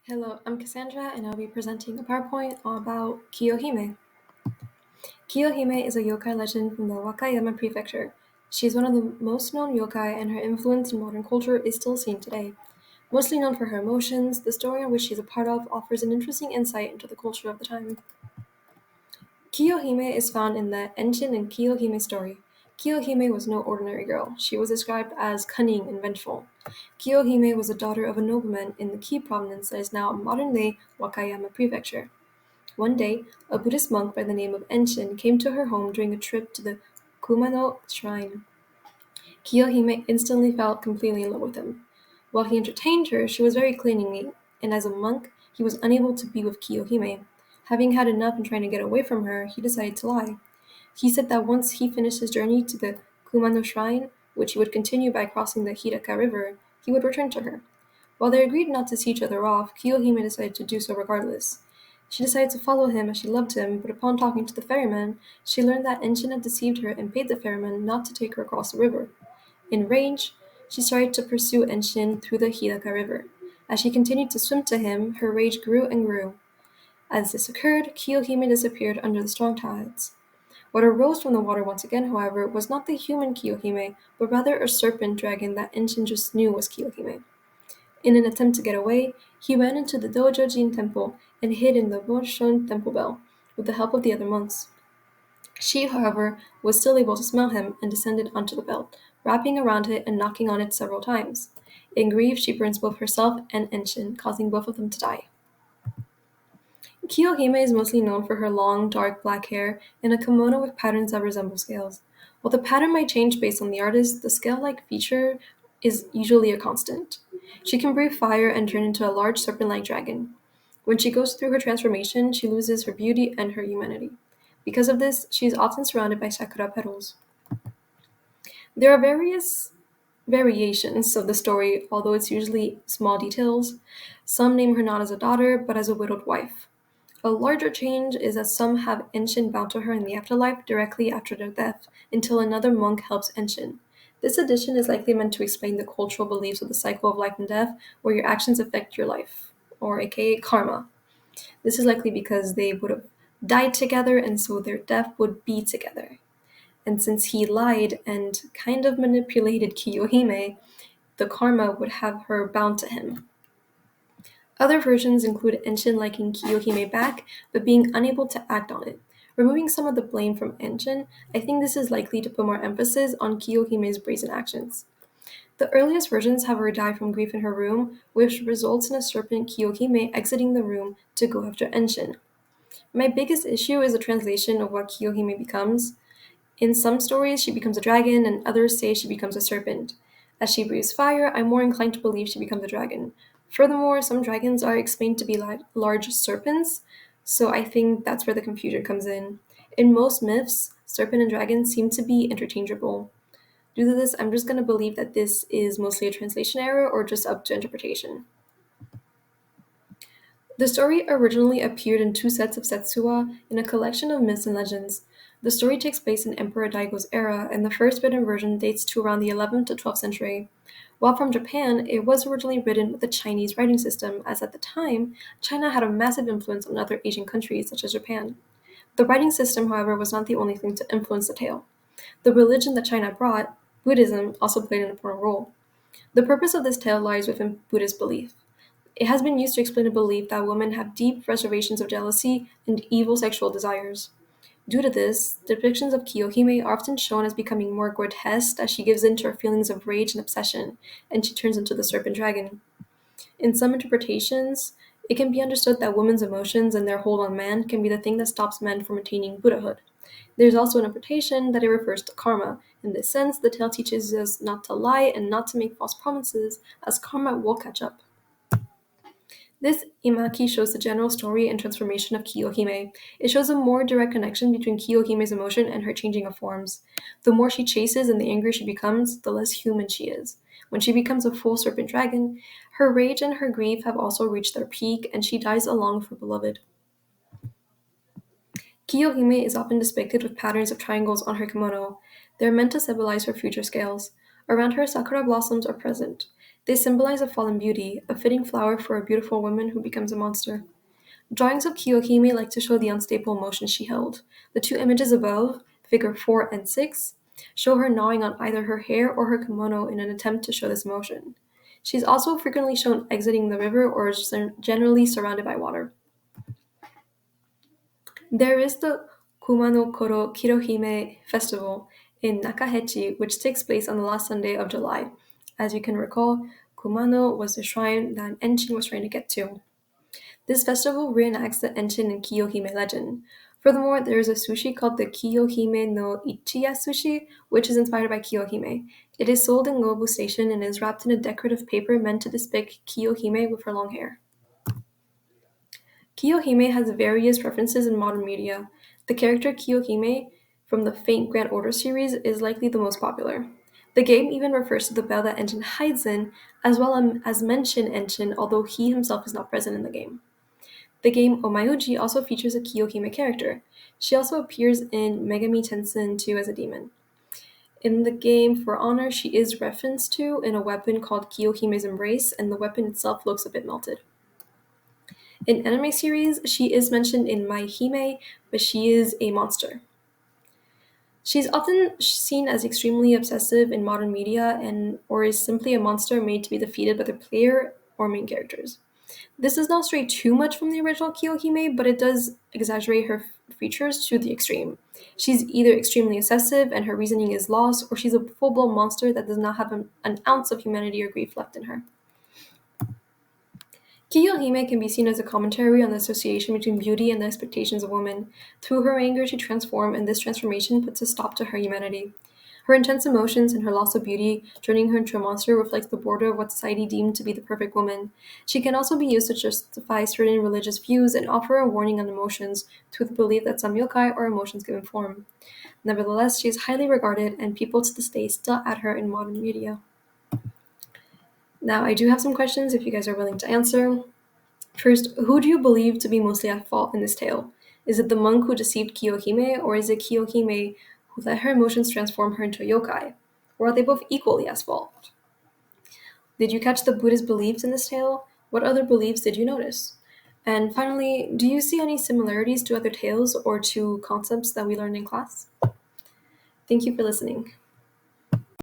Hello, I'm Cassandra, and I'll be presenting a PowerPoint about Kiyohime. Kiyohime is a yokai legend from the Wakayama Prefecture. She is one of the most known yokai, and her influence in modern culture is still seen today. Mostly known for her emotions, the story in which she is a part of offers an interesting insight into the culture of the time. Kiyohime is found in the Enshin and Kiyohime story. Kiyohime was no ordinary girl. She was described as cunning and vengeful. Kiyohime was the daughter of a nobleman in the Ki province that is now modern-day Wakayama Prefecture. One day, a Buddhist monk by the name of Enshin came to her home during a trip to the Kumano shrine. Kiyohime instantly fell completely in love with him. While he entertained her, she was very clingy, and as a monk, he was unable to be with Kiyohime. Having had enough and trying to get away from her, he decided to lie. He said that once he finished his journey to the Kumano shrine, which he would continue by crossing the Hidaka River, he would return to her. While they agreed not to see each other off, Kiyohime decided to do so regardless. She decided to follow him as she loved him, but upon talking to the ferryman, she learned that Enshin had deceived her and paid the ferryman not to take her across the river. Enraged, she started to pursue Enshin through the Hidaka River. As she continued to swim to him, her rage grew and grew. As this occurred, Kiyohime disappeared under the strong tides. What arose from the water once again, however, was not the human Kiyohime, but rather a serpent dragon that Enshin just knew was Kiyohime. In an attempt to get away, he ran into the Dojojin temple and hid in the Boshon temple bell with the help of the other monks. She, however, was still able to smell him and descended onto the bell, wrapping around it and knocking on it several times. In grief, she burns both herself and Enshin, causing both of them to die. Kiyohime is mostly known for her long, dark black hair and a kimono with patterns that resemble scales. While the pattern might change based on the artist, the scale-like feature is usually a constant. She can breathe fire and turn into a large serpent-like dragon. When she goes through her transformation, she loses her beauty and her humanity. Because of this, she is often surrounded by sakura petals. There are various variations of the story, although it's usually small details. Some name her not as a daughter, but as a widowed wife. A larger change is that some have Enshin bound to her in the afterlife directly after their death, until another monk helps Enshin. This addition is likely meant to explain the cultural beliefs of the cycle of life and death, where your actions affect your life, or aka karma. This is likely because they would have died together, and so their death would be together. And since he lied and kind of manipulated Kiyohime, the karma would have her bound to him. Other versions include Enshin liking Kiyohime back, but being unable to act on it. Removing some of the blame from Enshin, I think this is likely to put more emphasis on Kiyohime's brazen actions. The earliest versions have her die from grief in her room, which results in a serpent Kiyohime exiting the room to go after Enshin. My biggest issue is the translation of what Kiyohime becomes. In some stories, she becomes a dragon, and others say she becomes a serpent. As she breathes fire, I'm more inclined to believe she becomes a dragon. Furthermore, some dragons are explained to be large serpents, so I think that's where the confusion comes in. In most myths, serpent and dragon seem to be interchangeable. Due to this, I'm just going to believe that this is mostly a translation error or just up to interpretation. The story originally appeared in two sets of Setsuwa in a collection of myths and legends. The story takes place in Emperor Daigo's era, and the first written version dates to around the 11th to 12th century. While from Japan, it was originally written with a Chinese writing system, as at the time, China had a massive influence on other Asian countries such as Japan. The writing system, however, was not the only thing to influence the tale. The religion that China brought, Buddhism, also played an important role. The purpose of this tale lies within Buddhist belief. It has been used to explain a belief that women have deep reservations of jealousy and evil sexual desires. Due to this, depictions of Kiyohime are often shown as becoming more grotesque as she gives in to her feelings of rage and obsession, and she turns into the serpent dragon. In some interpretations, it can be understood that women's emotions and their hold on man can be the thing that stops men from attaining Buddhahood. There's also an interpretation that it refers to karma. In this sense, the tale teaches us not to lie and not to make false promises, as karma will catch up. This imaki shows the general story and transformation of Kiyohime. It shows a more direct connection between Kiyohime's emotion and her changing of forms. The more she chases and the angrier she becomes, the less human she is. When she becomes a full serpent dragon, her rage and her grief have also reached their peak, and she dies along with her beloved. Kiyohime is often depicted with patterns of triangles on her kimono. They are meant to symbolize her future scales. Around her, sakura blossoms are present. They symbolize a fallen beauty, a fitting flower for a beautiful woman who becomes a monster. Drawings of Kiyohime like to show the unstable emotions she held. The two images above, figure 4 and 6, show her gnawing on either her hair or her kimono in an attempt to show this emotion. She's also frequently shown exiting the river or is generally surrounded by water. There is the Kuma no Koro Kirohime festival in Nakahechi, which takes place on the last Sunday of July. As you can recall, Kumano was the shrine that Enshin was trying to get to. This festival reenacts the Enshin and Kiyohime legend. Furthermore, there is a sushi called the Kiyohime no Ichiya sushi, which is inspired by Kiyohime. It is sold in Nobu Station and is wrapped in a decorative paper meant to depict Kiyohime with her long hair. Kiyohime has various references in modern media. The character Kiyohime from the Faint Grand Order series is likely the most popular. The game even refers to the bell that Enshin hides in, as well as mention Enshin, although he himself is not present in the game. The game Omayuji also features a Kiyohime character. She also appears in Megami Tensei 2 as a demon. In the game For Honor, she is referenced to in a weapon called Kiyohime's Embrace, and the weapon itself looks a bit melted. In anime series, she is mentioned in My Hime, but she is a monster. She's often seen as extremely obsessive in modern media or is simply a monster made to be defeated by the player or main characters. This does not stray too much from the original Kiyohime, but it does exaggerate her features to the extreme. She's either extremely obsessive and her reasoning is lost, or she's a full-blown monster that does not have an ounce of humanity or grief left in her. Kiyohime can be seen as a commentary on the association between beauty and the expectations of women. Through her anger, she transforms, and this transformation puts a stop to her humanity. Her intense emotions and her loss of beauty, turning her into a monster, reflects the border of what society deemed to be the perfect woman. She can also be used to justify certain religious views and offer a warning on emotions, through the belief that some yokai are emotions given form. Nevertheless, she is highly regarded, and people to this day still add her in modern media. Now, I do have some questions if you guys are willing to answer. First, who do you believe to be mostly at fault in this tale? Is it the monk who deceived Kiyohime, or is it Kiyohime who let her emotions transform her into a yokai? Or are they both equally at fault? Did you catch the Buddhist beliefs in this tale? What other beliefs did you notice? And finally, do you see any similarities to other tales or to concepts that we learned in class? Thank you for listening.